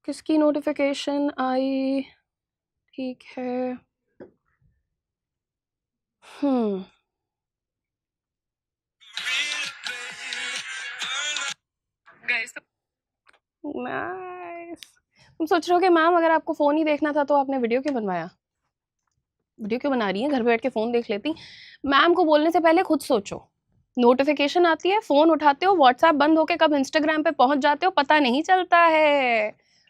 किसकी नोटिफिकेशन आई? ठीक है। नाइस। तुम सोच रहे हो कि मैम अगर आपको फोन ही देखना था तो आपने वीडियो क्यों बनवाया? वीडियो क्यों बना रही है? घर पे बैठ के फोन देख लेती। मैम को बोलने से पहले खुद सोचो। नोटिफिकेशन आती है, फोन उठाते हो, व्हाट्सएप बंद होके कब इंस्टाग्राम पे पहुंच जाते हो पता नहीं चलता है,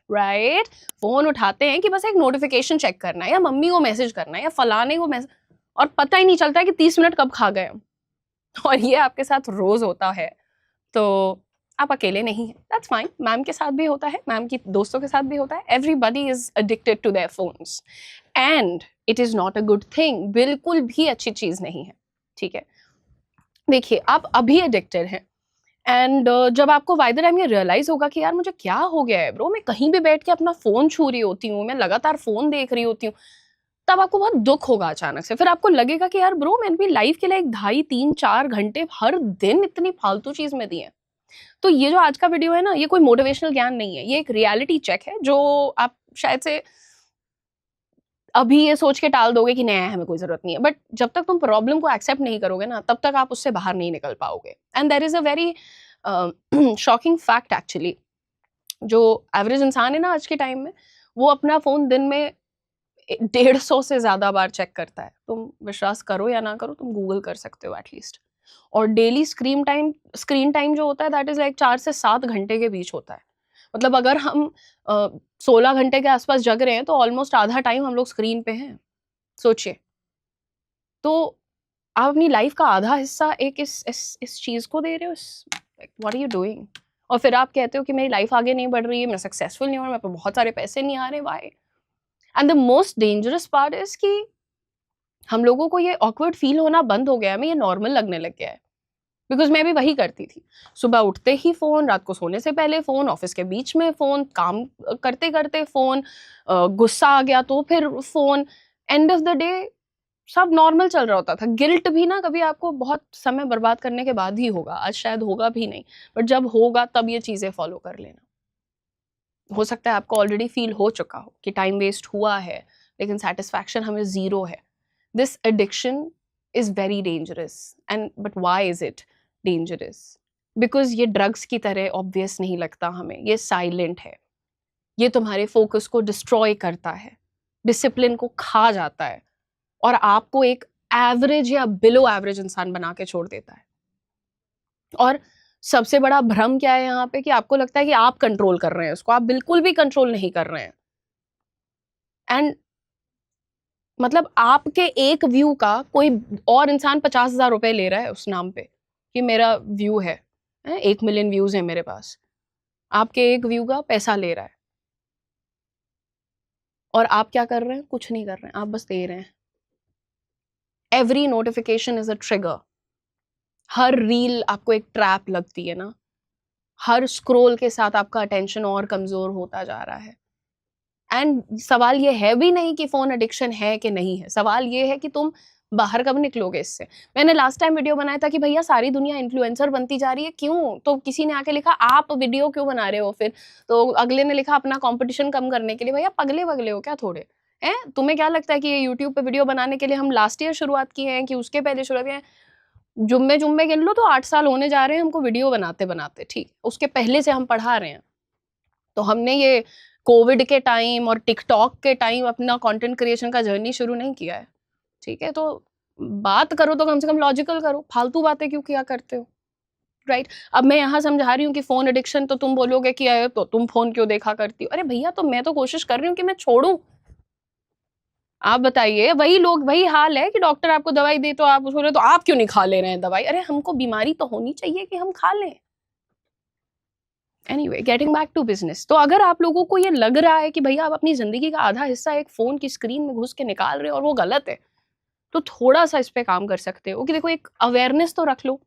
राइट? फोन उठाते हैं कि बस एक नोटिफिकेशन चेक करना है या मम्मी को मैसेज करना है या फलाने को मैसेज, और पता ही नहीं चलता है कि 30 मिनट कब खा गए हम। और ये आपके साथ रोज होता है, तो आप अकेले नहीं हैं, दैट्स फाइन। मैम के साथ भी होता है, मैम की दोस्तों के साथ भी होता है। Everybody is addicted to their phones and it is not a good thing, बिल्कुल भी अच्छी चीज नहीं है, ठीक है? देखिए, आप अभी एडिक्टेड हैं एंड जब आपको बाय द टाइम ये रियलाइज होगा कि यार मुझे क्या हो गया है ब्रो, मैं कहीं भी बैठ के अपना फोन छू रही होती हूँ, मैं लगातार फोन देख रही होती हूँ, तब आपको बहुत दुख होगा अचानक से। फिर आपको लगेगा कि यार ब्रो, मैंने अपनी लाइफ के लिए 2.5, 3, 4 घंटे हर दिन इतनी फालतू चीज में दिए। तो ये जो आज का वीडियो है ना, ये कोई मोटिवेशनल ज्ञान नहीं है, ये एक रियलिटी चेक है जो आप शायद से अभी ये सोच के टाल दोगे कि नहीं हमें कोई जरूरत नहीं है, बट जब तक तुम प्रॉब्लम को एक्सेप्ट नहीं करोगे ना, तब तक आप उससे बाहर नहीं निकल पाओगे। And there is a very shocking fact actually, जो एवरेज इंसान है ना आज के टाइम में, वो अपना फोन दिन में 150 से ज्यादा बार चेक करता है। तुम विश्वास करो या ना करो, तुम गूगल कर सकते हो एटलीस्ट। और डेली स्क्रीन टाइम जो होता है दैट इज लाइक 4 से 7 घंटे के बीच होता है। मतलब अगर हम 16 घंटे के आसपास जग रहे हैं तो ऑलमोस्ट आधा टाइम हम लोग स्क्रीन पे हैं, सोचिए। तो आप अपनी लाइफ का आधा हिस्सा एक इस चीज को दे रहे हो, व्हाट आर यू डूइंग? और फिर आप कहते हो कि मेरी लाइफ आगे नहीं बढ़ रही है, मैं सक्सेसफुल नहीं हो रहा, मेरे पे बहुत सारे पैसे नहीं आ रहे, why? And the most dangerous part is कि हम लोगों को ये ऑकवर्ड फील होना बंद हो गया है, हमें ये नॉर्मल लगने लग गया है। बिकॉज मैं भी वही करती थी, सुबह उठते ही फोन, रात को सोने से पहले फोन, ऑफिस के बीच में फोन, काम करते करते फोन, गुस्सा आ गया तो फिर phone. End of the day सब नॉर्मल चल रहा होता था। गिल्ट भी ना कभी आपको बहुत समय बर्बाद करने के बाद ही होगा, आज शायद होगा भी नहीं, बट जब होगा तब ये चीजें फॉलो कर लेना। हो सकता है आपको ऑलरेडी फील हो चुका हो कि टाइम वेस्ट हुआ है, लेकिन सेटिस्फैक्शन हमें जीरो है। This addiction is very dangerous. And but why is it dangerous? Because ये ड्रग्स की तरह ऑब्वियस नहीं लगता हमें, ये साइलेंट है, ये तुम्हारे फोकस को डिस्ट्रॉय करता है, डिसिप्लिन को खा जाता है, और आपको एक एवरेज या बिलो एवरेज इंसान बना के छोड़ देता है। और सबसे बड़ा भ्रम क्या है यहाँ पे, कि आपको लगता है कि आप कंट्रोल कर रहे हैं उसको, आप बिल्कुल भी कंट्रोल नहीं कर रहे हैं। एंड मतलब आपके एक व्यू का कोई और इंसान 50,000 रुपए ले रहा है उस नाम पे कि मेरा व्यू है, 1 मिलियन व्यूज है मेरे पास, आपके एक व्यू का पैसा ले रहा है। और आप क्या कर रहे हैं? कुछ नहीं कर रहे हैं, आप बस दे रहे हैं। Every notification is a trigger. Her reel आपको एक ट्रैप लगती है ना, हर स्क्रोल के साथ आपका अटेंशन और कमजोर होता जा रहा है। एंड सवाल ये है भी नहीं कि फोन एडिक्शन है कि नहीं है, सवाल ये है कि तुम बाहर कब निकलोगे इससे। मैंने लास्ट टाइम वीडियो बनाया था कि भैया सारी दुनिया इन्फ्लुएंसर बनती जा रही है, क्यों? तो किसी ने आके लिखा आप वीडियो क्यों बना रहे हो फिर? तो अगले ने लिखा अपना कंपटीशन कम करने के लिए। भैया पगले वगले हो क्या थोड़े? हैं? तुम्हें क्या लगता है कि ये यूट्यूब पे वीडियो बनाने के लिए हम लास्ट ईयर शुरुआत की है कि उसके पहले शुरुआत की है? जुम्मे जुम्मे गिन लो तो 8 साल होने जा रहे हैं हमको वीडियो बनाते बनाते, ठीक? उसके पहले से हम पढ़ा रहे हैं। तो हमने ये कोविड के टाइम और टिकटॉक के टाइम अपना कंटेंट क्रिएशन का जर्नी शुरू नहीं किया है, ठीक है? तो बात करो तो कम से कम लॉजिकल करो, फालतू बातें क्यों किया करते हो, राइट? अब मैं यहाँ समझा रही हूँ कि फोन एडिक्शन, तो तुम बोलोगे कि अरे तो तुम फोन क्यों देखा करती हो? अरे भैया, तो मैं तो कोशिश कर रही हूँ कि मैं छोड़ूं। आप बताइए, वही लोग, वही हाल है कि डॉक्टर आपको दवाई दे तो आप उसको, तो आप क्यों नहीं खा ले रहे हैं दवाई? अरे हमको बीमारी तो होनी चाहिए कि हम खा लें। Anyway, getting back to business. तो अगर आप लोगों को ये लग रहा है कि भैया आप अपनी जिंदगी का आधा हिस्सा एक फोन की स्क्रीन में घुस के निकाल रहे हो और वो गलत है, तो थोड़ा सा इस पे काम कर सकते हो कि देखो, एक अवेयरनेस तो रख लो।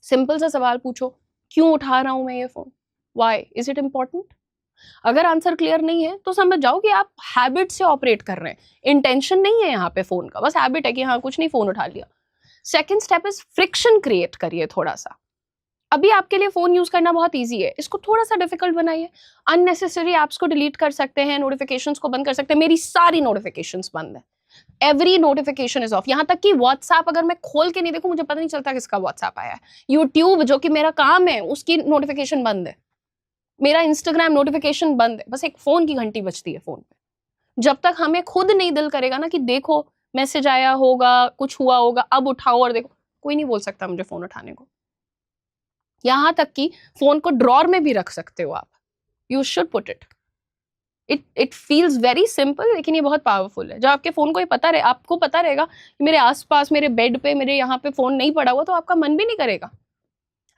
सिंपल सा सवाल पूछो, क्यों उठा रहा हूं मैं ये phone? Why is it important? अगर आंसर क्लियर नहीं है तो समझ जाओ कि आप हैबिट से ऑपरेट कर रहे हैं, इंटेंशन नहीं है यहाँ पे फोन का, बस हैबिट है कि हाँ कुछ नहीं, फोन उठा लिया। Second step is friction create करिए थोड़ा सा। अभी आपके लिए फोन यूज करना बहुत इजी है, इसको थोड़ा सा डिफिकल्ट बनाइए। अननेसेसरी ऐप्स को डिलीट कर सकते हैं, नोटिफिकेशंस को बंद कर सकते हैं। मेरी सारी नोटिफिकेशंस बंद है, एवरी नोटिफिकेशन इज ऑफ। यहां तक कि व्हाट्सएप अगर मैं खोल के नहीं देखूं मुझे पता नहीं चलता किसका व्हाट्सएप आया है। यूट्यूब जो कि मेरा काम है उसकी नोटिफिकेशन बंद है, मेरा इंस्टाग्राम नोटिफिकेशन बंद है। बस एक फोन की घंटी बजती है फोन पे। जब तक हमें खुद नहीं दिल करेगा ना कि देखो मैसेज आया होगा, कुछ हुआ होगा, अब उठाओ और देखो, कोई नहीं बोल सकता मुझे फोन उठाने को। यहां तक कि फोन को ड्रॉर में भी रख सकते हो आप, you should put it. It feels very simple, लेकिन ये बहुत पावरफुल है। जब आपके फोन को ये पता रहे, आपको पता रहेगा कि मेरे आसपास, मेरे बेड पे, मेरे यहाँ पे फोन नहीं पड़ा हुआ, तो आपका मन भी नहीं करेगा।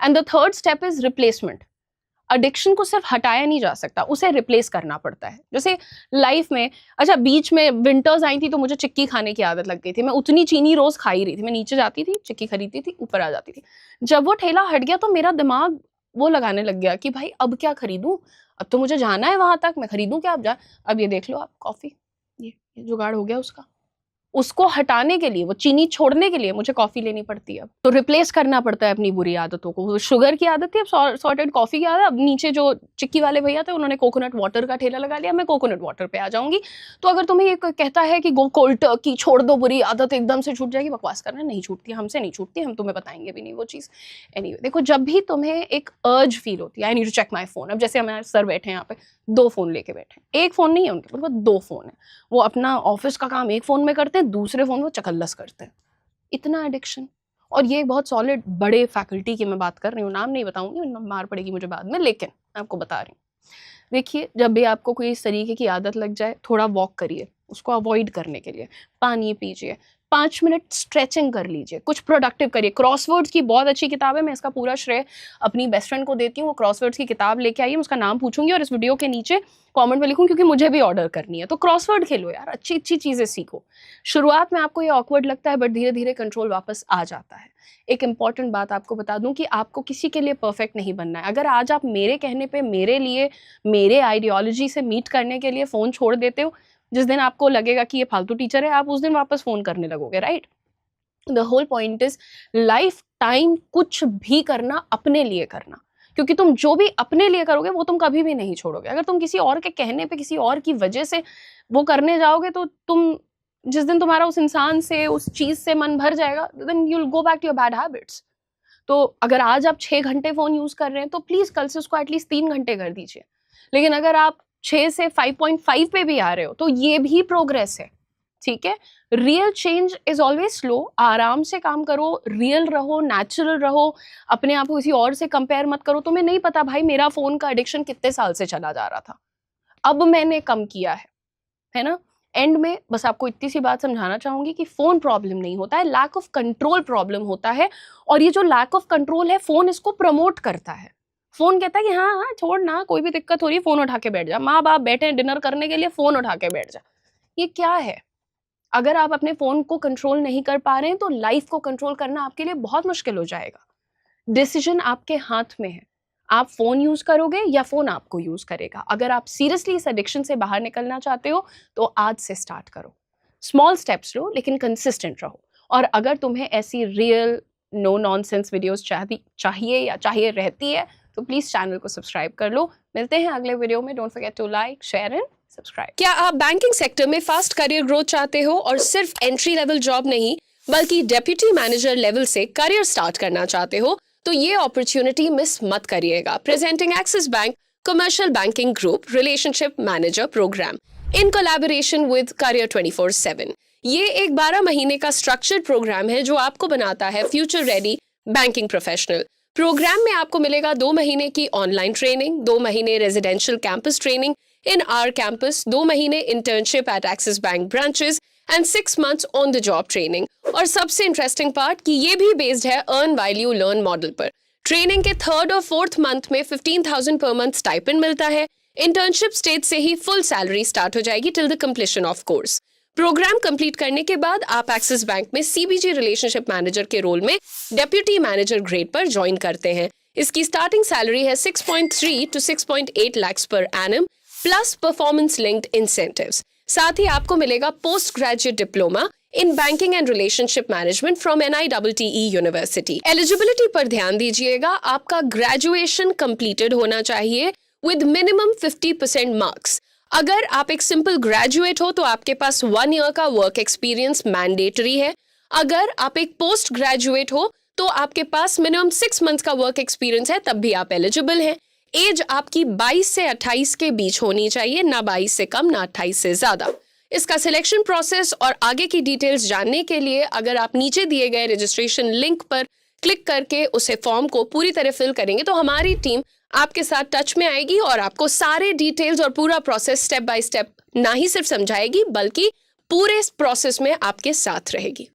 And the third step is replacement. Addiction को सिर्फ हटाया नहीं जा सकता, उसे रिप्लेस करना पड़ता है। जैसे लाइफ में, अच्छा बीच में विंटर्स आई थी तो मुझे चिक्की खाने की आदत लग गई थी। मैं उतनी चीनी रोज खा ही रही थी। मैं नीचे जाती थी, चिक्की खरीदती थी, ऊपर आ जाती थी। जब वो ठेला हट गया तो मेरा दिमाग वो लगाने लग गया कि भाई अब क्या खरीदूं, अब तो मुझे जाना है वहां तक, मैं खरीदूं क्या? अब ये देख लो आप, कॉफी, ये जुगाड़ हो गया उसका। उसको हटाने के लिए, वो चीनी छोड़ने के लिए मुझे कॉफी लेनी पड़ती है। अब तो रिप्लेस करना पड़ता है अपनी बुरी आदतों को। शुगर की आदत थी, अब सॉर्टेड कॉफी की आदत। अब नीचे जो चिक्की वाले भैया थे उन्होंने कोकोनट वाटर का ठेला लगा लिया, मैं कोकोनट वाटर पे आ जाऊंगी। तो अगर तुम्हें ये कहता है कि गो कोल्ड टर्की छोड़ दो, बुरी आदत एकदम से छूट जाएगी, बकवास करना, नहीं छूटती, हमसे नहीं छूटती, हम तुम्हें बताएंगे भी नहीं वो चीज़। एनीवे, देखो जब भी तुम्हें एक अर्ज फील होती है, I need to check my phone. अब जैसे हमारे सर बैठे हैं यहाँ पे, 2 फोन लेके बैठे, एक फोन नहीं है उनके पास, 2 फोन है। वो अपना ऑफिस का काम एक फोन में करते हैं, दूसरे फोन में चकल्लस करते हैं। इतना एडिक्शन। और ये बहुत सॉलिड बड़े फैकल्टी की मैं बात कर रही हूँ, नाम नहीं बताऊंगी, मार पड़ेगी मुझे बाद में, लेकिन आपको बता रही हूँ। देखिए, जब भी आपको कोई इस तरीके की आदत लग जाए, थोड़ा वॉक करिए उसको अवॉइड करने के लिए। पानी पीजिए, 5 मिनट स्ट्रेचिंग कर लीजिए, कुछ प्रोडक्टिव करिए। क्रॉसवर्ड्स की बहुत अच्छी किताब है, मैं इसका पूरा श्रेय अपनी बेस्ट फ्रेंड को देती हूँ। वो क्रॉसवर्ड्स की किताब लेके आई है, उसका नाम पूछूंगी और इस वीडियो के नीचे कमेंट में लिखूँ, क्योंकि मुझे भी ऑर्डर करनी है। तो क्रॉसवर्ड खेलो यार, अच्छी अच्छी चीज़ें सीखो। शुरुआत में आपको ये ऑकवर्ड लगता है, बट धीरे धीरे कंट्रोल वापस आ जाता है। एक इंपॉर्टेंट बात आपको बता दूं कि आपको किसी के लिए परफेक्ट नहीं बनना है। अगर आज आप मेरे कहने पे, मेरे लिए, मेरे आइडियोलॉजी से मीट करने के लिए फ़ोन छोड़ देते हो, जिस दिन आपको लगेगा कि ये फालतू टीचर है, आप उस दिन वापस फ़ोन करने लगोगे, right? The whole point is life time कुछ भी करना अपने लिए करना, क्योंकि तुम जो भी अपने लिए करोगे वो तुम कभी भी नहीं छोड़ोगे। अगर तुम किसी और के कहने पे, किसी और की वजह से वो करने जाओगे, तो तुम जिस दिन तुम्हारा उस इंसान से, उस चीज से मन भर जाएगा, then you will go back to your bad habits. तो अगर आज आप 6 घंटे फोन यूज कर रहे हैं तो प्लीज कल से उसको एटलीस्ट 3 घंटे कर दीजिए। लेकिन अगर आप 6 से 5.5 पे भी आ रहे हो तो ये भी प्रोग्रेस है, ठीक है? Real change is always slow. आराम से काम करो, रियल रहो, नेचुरल रहो, अपने आप को किसी और से कंपेयर मत करो। तुम्हें नहीं पता भाई मेरा फोन का एडिक्शन कितने साल से चला जा रहा था, अब मैंने कम किया है ना? एंड में बस आपको इतनी सी बात समझाना चाहूंगी कि फोन प्रॉब्लम नहीं होता है, लैक ऑफ कंट्रोल प्रॉब्लम होता है। और ये जो लैक ऑफ कंट्रोल है, फोन इसको प्रमोट करता है। फोन कहता है कि हाँ हाँ छोड़ ना, कोई भी दिक्कत हो रही है फोन उठा के बैठ जा, माँ बाप बैठे हैं डिनर करने के लिए, फोन उठा के बैठ जा। ये क्या है? अगर आप अपने फोन को कंट्रोल नहीं कर पा रहे हैं तो लाइफ को कंट्रोल करना आपके लिए बहुत मुश्किल हो जाएगा। डिसीजन आपके हाथ में है, आप फोन यूज करोगे या फोन आपको यूज करेगा। अगर आप सीरियसली इस एडिक्शन से बाहर निकलना चाहते हो तो आज से स्टार्ट करो। स्मॉल स्टेप्स लो, लेकिन कंसिस्टेंट रहो। और अगर तुम्हें ऐसी रियल नो नॉनसेंस वीडियोस चाहिए रहती है तो प्लीज चैनल को सब्सक्राइब कर लो। मिलते हैं अगले वीडियो में। Don't forget to like, share and subscribe. क्या आप बैंकिंग सेक्टर में फास्ट करियर ग्रोथ चाहते हो और सिर्फ एंट्री लेवल जॉब नहीं बल्कि डेप्यूटी मैनेजर लेवल से करियर स्टार्ट करना चाहते हो? तो ये अपॉर्चुनिटी मिस मत करिएगा। Presenting Axis Bank commercial banking group relationship manager programme in collaboration with Career 24/7। ये एक 12 महीने का स्ट्रक्चर्ड प्रोग्राम है जो आपको बनाता है future ready banking professional. Programme में आपको मिलेगा 2 महीने की ऑनलाइन ट्रेनिंग, 2 महीने residential campus training in our campus, 2 महीने internship at Axis Bank branches and 6 months on the job training. और सबसे इंटरेस्टिंग पार्ट कि ये भी बेस्ड है earn while you learn model पर। ट्रेनिंग के 3rd और 4th मंथ में 15,000 पर मंथ स्टाइपेंड मिलता है। इंटर्नशिप स्टेज से ही फुल सैलरी स्टार्ट हो जाएगी till the completion of course. Programme complete करने के बाद आप एक्सिस बैंक में सीबीजी रिलेशनशिप मैनेजर के रोल में डेप्यूटी मैनेजर ग्रेड पर ज्वाइन करते हैं। इसकी स्टार्टिंग सैलरी है 6.3 to 6.8 lakhs per annum plus performance linked incentives. साथ ही आपको मिलेगा post graduate diploma in Banking and Relationship Management from NITTE University. Eligibility पर ध्यान दीजिएगा, आपका graduation completed होना चाहिए with minimum 50% marks. अगर आप एक सिंपल ग्रेजुएट हो तो आपके पास 1 ईयर का वर्क एक्सपीरियंस मैंडेटरी है. अगर आप एक पोस्ट ग्रेजुएट हो तो आपके पास मिनिमम 6 मंथ्स का वर्क एक्सपीरियंस है, तब भी आप एलिजिबल हैं. एज आपकी 22 से 28 के बीच होनी चाहिए, ना 22 से कम ना 28 से ज्यादा. इसका सिलेक्शन प्रोसेस और आगे की डिटेल्स जानने के लिए अगर आप नीचे दिए गए रजिस्ट्रेशन लिंक पर क्लिक करके उसे फॉर्म को पूरी तरह फिल करेंगे तो हमारी टीम आपके साथ टच में आएगी और आपको सारे डिटेल्स और पूरा प्रोसेस स्टेप बाय स्टेप ना ही सिर्फ समझाएगी बल्कि पूरे प्रोसेस में आपके साथ रहेगी.